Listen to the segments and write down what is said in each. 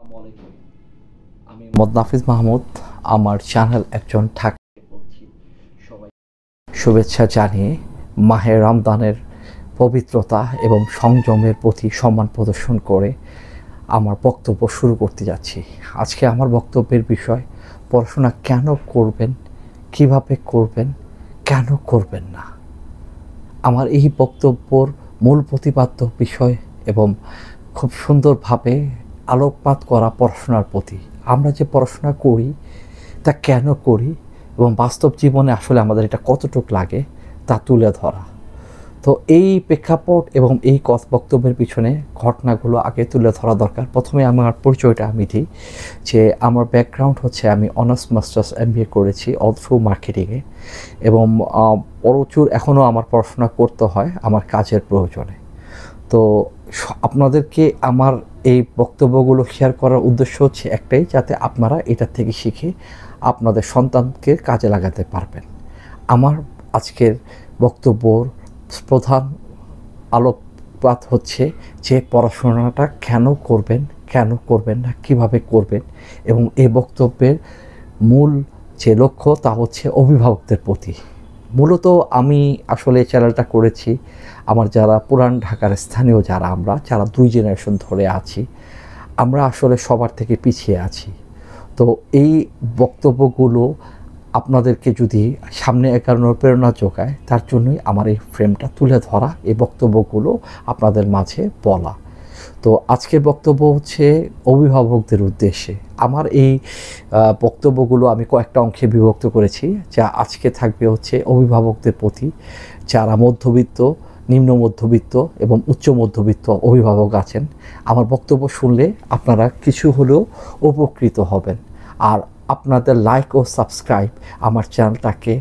আসসালামু আলাইকুম। আমি মোহাম্মদ নাফিজ মাহমুদ। আমার চ্যানেল একজন ঢাকা বলছি। সবাই শুভেচ্ছা জানিয়ে মাহে রমজানের পবিত্রতা এবং সংযমের প্রতি সম্মান প্রদর্শন করে আমার বক্তব্য শুরু করতে যাচ্ছি। আজকে আমার বক্তব্যের বিষয় পড়াশোনা কেন করবেন, কিভাবে করবেন, কেন করবেন না। আমার এই বক্তব্যর মূল প্রতিপাদ্য বিষয় এবং খুব সুন্দরভাবে আলোকপাত করা পড়াশোনার প্রতি। আমরা যে পড়াশোনা করি তা কেন করি এবং বাস্তব জীবনে আসলে আমাদের এটা কতটুক লাগে তা তুলে ধরা। তো এই প্রেক্ষাপট এবং এই বক্তব্যের পিছনে ঘটনাগুলো আগে তুলে ধরা দরকার। প্রথমে আমার পরিচয়টা আমি দিই যে আমার ব্যাকগ্রাউন্ড হচ্ছে আমি অনার্স মাস্টার্স MBA করেছি অল থ্রু মার্কেটিংয়ে এবং প্রচুর এখনও আমার পড়াশোনা করতে হয় আমার কাজের প্রয়োজনে। তো আপনাদেরকে আমার এই বক্তব্যগুলো শেয়ার করার উদ্দেশ্য হচ্ছে একটাই, যাতে আপনারা এটা থেকে শিখে আপনাদের সন্তানকে কাজে লাগাতে পারবেন। আমার আজকের বক্তব্যর প্রধান আলোকপাত হচ্ছে যে পড়াশোনাটা কেন করবেন না, কিভাবে করবেন, এবং এই বক্তব্যের মূল যে লক্ষ্য তা হচ্ছে অভিভাবকদের প্রতি। মূলত আমি আসলে চ্যানেলটা করেছি আমার যারা পুরান ঢাকার স্থানীয় যারা 2 জেনারেশন ধরে আছি, আমরা আসলে সবার থেকে পিছিয়ে আছি। তো এই বক্তব্যগুলো আপনাদেরকে যদি সামনে এগোনোর প্রেরণা যোগায়, তার জন্যই আমার এই ফ্রেমটা তুলে ধরা, এই বক্তব্যগুলো আপনাদের মাঝে বলা। তো আজকের বক্তব্য হচ্ছে অভিভাবকদের উদ্দেশ্যে। আমার এই বক্তব্যগুলো আমি কয়েকটা অংশে বিভক্ত করেছি, যা আজকে থাকবে হচ্ছে অভিভাবকদের প্রতি, যারা মধ্যবিত্ত, নিম্ন মধ্যবিত্ত এবং উচ্চ মধ্যবিত্ত অভিভাবক আছেন। আমার বক্তব্য শুনলে আপনারা কিছু হলেও উপকৃত হবেন, আর আপনাদের লাইক ও সাবস্ক্রাইব আমার চ্যানেলটাকে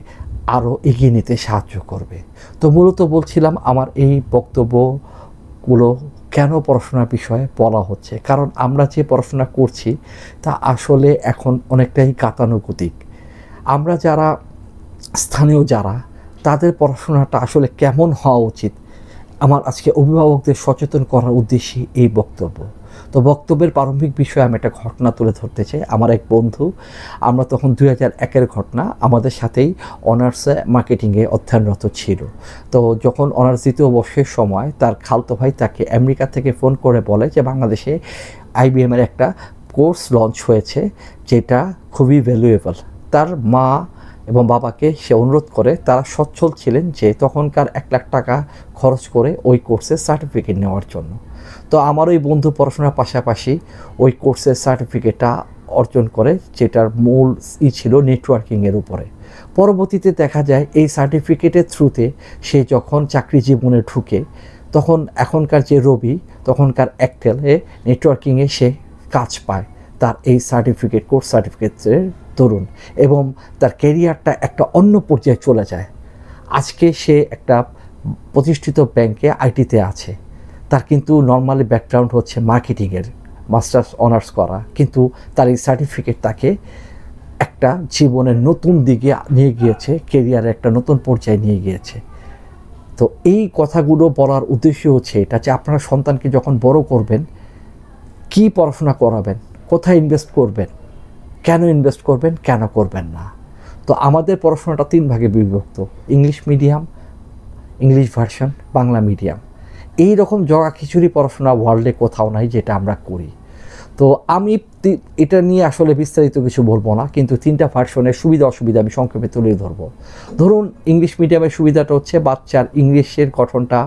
আরও এগিয়ে নিতে সাহায্য করবে। তো মূলত বলছিলাম আমার এই বক্তব্যগুলো কেন পড়াশোনার বিষয়ে বলা হচ্ছে, কারণ আমরা যে পড়াশোনা করছি তা আসলে এখন অনেকটাই গতানুগতিক। আমরা যারা স্থানীয় তাদের পড়াশোনাটা আসলে কেমন হওয়া উচিত, আমার আজকে অভিভাবকদের সচেতন করার উদ্দেশ্যে এই বক্তব্য। তো বক্তব্যের প্রারম্ভিক বিষয়ে আমি একটা ঘটনা তুলে ধরতে চাই। আমার এক বন্ধু, আমরা তখন 2001-এর ঘটনা, আমাদের সাথেই অনার্সে মার্কেটিংয়ে অধ্যয়নরত ছিল। তো যখন অনার্স 2য় বর্ষের সময় তার খালতো ভাই তাকে আমেরিকা থেকে ফোন করে বলে যে বাংলাদেশে IBM-এর একটা কোর্স লঞ্চ হয়েছে যেটা খুবই ভ্যালুয়েবল। তার মা এবং বাবাকে সে অনুরোধ করে, তারা সচ্ছল ছিলেন যে তখনকার 1 লাখ টাকা খরচ করে ওই কোর্সের সার্টিফিকেট নেওয়ার জন্য। তো আমার ওই বন্ধু পড়াশোনার পাশাপাশি ওই কোর্সের সার্টিফিকেটটা অর্জন করে, যেটার মূল ছিল নেটওয়ার্কিংয়ের উপরে। পরবর্তীতে দেখা যায় এই সার্টিফিকেটের থ্রুতে সে যখন চাকরি জীবনে ঢুকে, তখন এখনকার যে রবি, তখনকার একটেলে নেটওয়ার্কিংয়ে সে কাজ পায় তার এই কোর্স সার্টিফিকেটের দরুন, এবং তার ক্যারিয়ারটা একটা অন্য পর্যায়ে চলে যায়। আজকে সে একটা প্রতিষ্ঠিত ব্যাংকে আইটিতে আছে। তার কিন্তু নর্মালি ব্যাকগ্রাউন্ড হচ্ছে মার্কেটিংয়ের, মাস্টার্স অনার্স করা, কিন্তু তার এই সার্টিফিকেট তাকে একটা জীবনের নতুন দিকে নিয়ে গিয়েছে, ক্যারিয়ারের একটা নতুন পর্যায়ে নিয়ে গিয়েছে। তো এই কথাগুলো বলার উদ্দেশ্য হচ্ছে এটা যে আপনারা সন্তানকে যখন বড় করবেন, কি পড়াশোনা করাবেন, কোথায় ইনভেস্ট করবেন, কেন ইনভেস্ট করবেন, কেন করবেন না। তো আমাদের পড়াশোনাটা 3 ভাগে বিভক্ত: English medium, English version, Bangla medium. এই রকম জগা খিচুড়ি পড়াশোনা ওয়ার্ল্ডে কোথাও নাই যেটা আমরা করি। তো আমি এটা নিয়ে আসলে বিস্তারিত কিছু বলবো না, কিন্তু 3টা ভার্সনের সুবিধা অসুবিধা আমি সংক্ষেপে তুলে ধরবো। ধরুন, ইংলিশ মিডিয়ামের সুবিধাটা হচ্ছে বাচ্চার ইংলিশের গঠনটা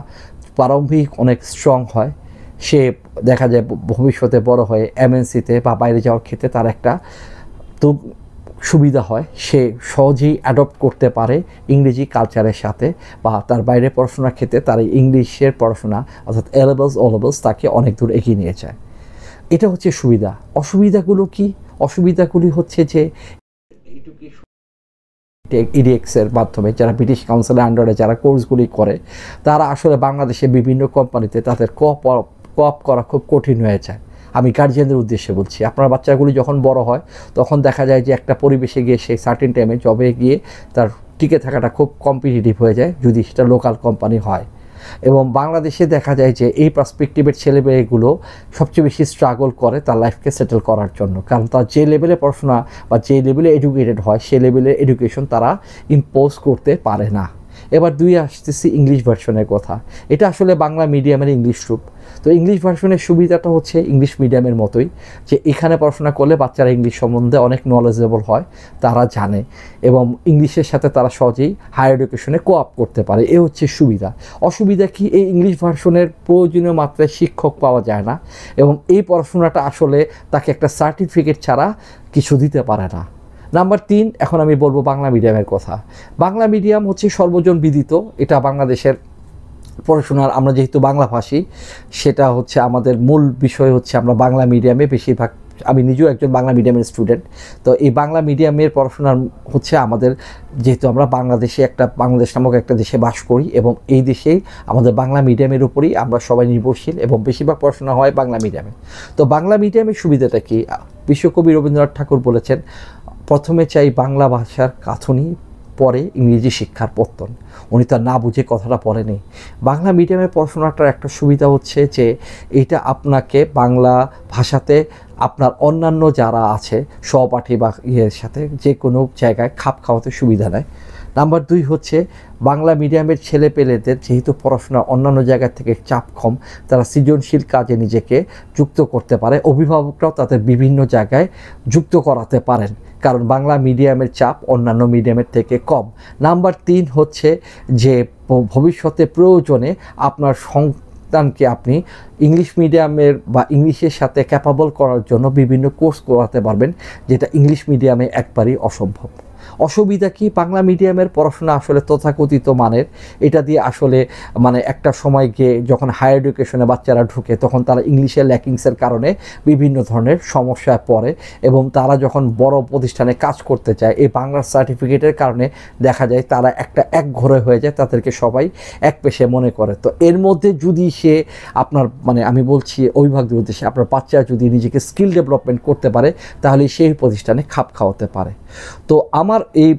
প্রারম্ভিক অনেক স্ট্রং হয়। সে দেখা যায় ভবিষ্যতে বড় হয়ে MNC-তে বা বাইরে যাওয়ার ক্ষেত্রে তার একটা তো সুবিধা হয়, সে সহজেই অ্যাডপ্ট করতে পারে ইংরেজি কালচারের সাথে, বা তার বাইরে পড়াশোনার ক্ষেত্রে তার ইংলিশের পড়াশোনা অর্থাৎ A-levels তাকে অনেক দূর এগিয়ে নিয়ে যায়। এটা হচ্ছে সুবিধা। অসুবিধাগুলো কি? অসুবিধাগুলি হচ্ছে যে EDX-এর মাধ্যমে যারা ব্রিটিশ কাউন্সিলের আন্ডারে যারা কোর্সগুলি করে, তারা আসলে বাংলাদেশে বিভিন্ন কোম্পানিতে তাদের কোঅপ করা খুব কঠিন হয়ে যায়। আমি গার্জিয়ানদের উদ্দেশ্যে বলছি, আপনার বাচ্চাগুলি যখন বড় হয় তখন দেখা যায় যে একটা পরিবেশে গিয়ে সেই সার্টেন টাইমে জবে গিয়ে তার টিকে থাকাটা খুব কম্পিটিটিভ হয়ে যায়, যদি সেটা লোকাল কোম্পানি হয়। এবং বাংলাদেশে দেখা যায় যে এই পার্সপেক্টিভের ছেলেমেয়েগুলো সবচেয়ে বেশি স্ট্রাগল করে তার লাইফকে সেটেল করার জন্য, কারণ তার যে লেভেলে পড়াশোনা বা যে লেভেলে এডুকেটেড হয় সে লেভেলের এডুকেশন তারা ইম্পোজ করতে পারে না। এবার আসতেছি ইংলিশ ভার্সনের কথা। এটা আসলে বাংলা মিডিয়ামের ইংলিশ রূপ। তো ইংলিশ ভার্সনের সুবিধাটা হচ্ছে ইংলিশ মিডিয়ামের মতোই, যে এখানে পড়াশোনা করলে বাচ্চারা ইংলিশ সম্বন্ধে অনেক নলেজেবল হয়, তারা জানে এবং ইংলিশের সাথে তারা সহজেই হায়ার এডুকেশনে কোঅপ করতে পারে। এ হচ্ছে সুবিধা। অসুবিধা কি, এই ইংলিশ ভার্সনের প্রয়োজনীয় মাত্রায় শিক্ষক পাওয়া যায় না এবং এই পড়াশোনাটা আসলে তাকে একটা সার্টিফিকেট ছাড়া কিছু দিতে পারে না। নাম্বার 3, এখন আমি বলবো বাংলা মিডিয়ামের কথা। বাংলা মিডিয়াম হচ্ছে সর্বজন বিদিত, এটা বাংলাদেশের পড়াশোনার, আমরা যেহেতু বাংলাভাষী সেটা হচ্ছে আমাদের মূল বিষয় হচ্ছে আমরা বাংলা মিডিয়ামে বেশিরভাগ, আমি নিজেও একজন বাংলা মিডিয়ামের স্টুডেন্ট। তো এই বাংলা মিডিয়ামের পড়াশোনার হচ্ছে আমাদের, যেহেতু আমরা বাংলাদেশ নামক একটা দেশে বাস করি এবং এই দেশেই আমাদের বাংলা মিডিয়ামের উপরই আমরা সবাই নির্ভরশীল এবং বেশিরভাগ পড়াশোনা হয় বাংলা মিডিয়ামে। তো বাংলা মিডিয়ামের সুবিধাটা কি? বিশ্বকবি রবীন্দ্রনাথ ঠাকুর বলেছেন, প্রথমে চাই বাংলা ভাষার গাঁথনি, পরে ইংরেজি শিক্ষার পত্তন। উনি তো না বুঝে কথাটা বলেনি। বাংলা মিডিয়ামের পড়াশোনাটার একটা সুবিধা হচ্ছে যে এটা আপনাকে বাংলা ভাষাতে আপনার অন্যান্য যারা আছে সহপাঠী বা ইয়ের সাথে যে কোনো জায়গায় খাপ খাওয়াতে সুবিধা নেয়। নাম্বার 2 হচ্ছে বাংলা মিডিয়ামের ছেলেপেলেদের যেহেতু পড়াশোনার অন্যান্য জায়গা থেকে চাপ কম, তারা সৃজনশীল কাজে নিজেকে যুক্ত করতে পারে। অভিভাবকরাও তাদের বিভিন্ন জায়গায় যুক্ত করাতে পারেন, কারণ বাংলা মিডিয়ামের চাপ অন্যান্য মিডিয়ামের থেকে কম। নাম্বার 3 হচ্ছে যে ভবিষ্যতে প্রয়োজনে আপনার সন্তানকে আপনি ইংলিশ মিডিয়ামের বা ইংলিশের সাথে ক্যাপাবল করার জন্য বিভিন্ন কোর্স করাতে পারবেন, যেটা ইংলিশ মিডিয়ামে একবারই অসম্ভব। অসুবিধা কি? বাংলা মিডিয়ামের পড়াশোনা আসলে তথাকথিত মানের, এটা দিয়ে আসলে মানে একটা সময় গিয়ে যখন হায়ার এডুকেশনে বাচ্চারা ঢুকে তখন তারা ইংলিশের ল্যাকিংসের কারণে বিভিন্ন ধরনের সমস্যায় পড়ে এবং তারা যখন বড় প্রতিষ্ঠানে কাজ করতে চায় এই বাংলার সার্টিফিকেটের কারণে দেখা যায় তারা একঘরে হয়ে যায়, তাদেরকে সবাই এক পেশে মনে করে। তো এর মধ্যে যদি সে আপনার আমি বলছি অভিভাবকদের উদ্দেশ্যে, আপনার বাচ্চা যদি নিজেকে স্কিল ডেভেলপমেন্ট করতে পারে তাহলে সেই প্রতিষ্ঠানে খাপ খাওয়াতে পারে। তো আমার এই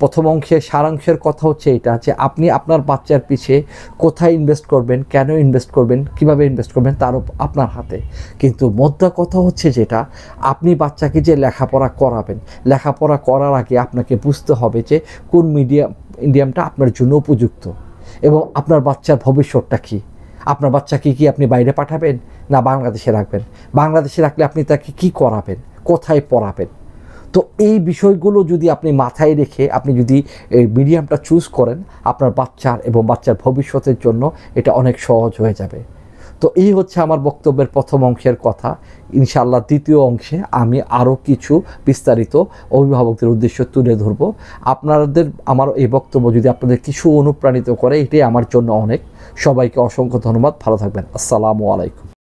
প্রথম অংশের সারাংশের কথা হচ্ছে এটা, যে আপনি আপনার বাচ্চার পিছে কোথায় ইনভেস্ট করবেন, কেন ইনভেস্ট করবেন, কিভাবে ইনভেস্ট করবেন তারও আপনার হাতে। কিন্তু মোদ্দা কথা হচ্ছে যেটা, আপনি বাচ্চাকে যে লেখাপড়া করাবেন, লেখাপড়া করার আগে আপনাকে বুঝতে হবে যে কোন মিডিয়ামটা আপনার জন্য উপযুক্ত এবং আপনার বাচ্চার ভবিষ্যৎটা কী। আপনার বাচ্চাকে কি আপনি বাইরে পাঠাবেন না বাংলাদেশে রাখবেন? বাংলাদেশে রাখলে আপনি তাকে কি করাবেন, কোথায় পড়াবেন? তো এই বিষয়গুলো যদি আপনি মাথায় রেখে আপনি যদি এই মিডিয়ামটা চুজ করেন, আপনার বাচ্চার এবং বাচ্চার ভবিষ্যতের জন্য এটা অনেক সহজ হয়ে যাবে। তো এই হচ্ছে আমার বক্তব্যের প্রথম অংশের কথা। ইনশাআল্লাহ দ্বিতীয় অংশে আমি আরও কিছু বিস্তারিত অভিভাবকদের উদ্দেশ্য তুলে ধরব। আমার এই বক্তব্য যদি আপনাদের কিছু অনুপ্রাণিত করে, এটাই আমার জন্য অনেক। সবাইকে অসংখ্য ধন্যবাদ। ভালো থাকবেন। আসসালামু আলাইকুম।